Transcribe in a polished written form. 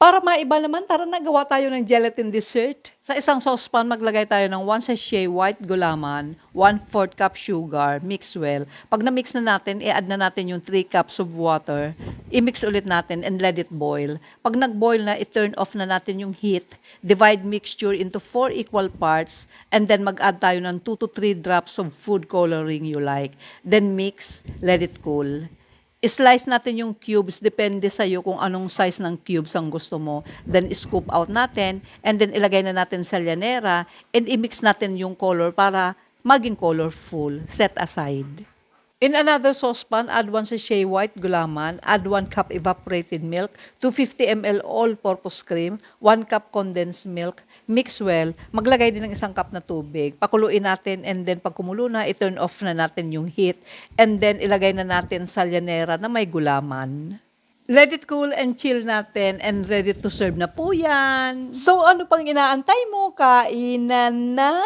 Para maiba naman, tara na gawa tayo ng gelatin dessert. Sa isang saucepan, maglagay tayo ng 1 sachet white gulaman, 1/4 cup sugar, mix well. Pag na-mix na natin, i-add na natin yung 3 cups of water. I-mix ulit natin and let it boil. Pag nag-boil na, i-turn off na natin yung heat. Divide mixture into 4 equal parts and then mag-add tayo ng 2 to 3 drops of food coloring you like. Then mix, let it cool. I-slice natin yung cubes, depende sa iyo kung anong size ng cubes ang gusto mo. Then scoop out natin and then ilagay na natin sa llanera and i-mix natin yung color para maging colorful. Set aside. In another saucepan, add 1 sachet white gulaman, add 1 cup evaporated milk, 250 ml all-purpose cream, 1 cup condensed milk, mix well, maglagay din ng 1 cup na tubig, pakuluin natin and then pag kumulo na, i-turn off na natin yung heat and then ilagay na natin sa llanera na may gulaman. Let it cool and chill natin and ready to serve na po yan. So ano pang inaantay mo? Kainan na!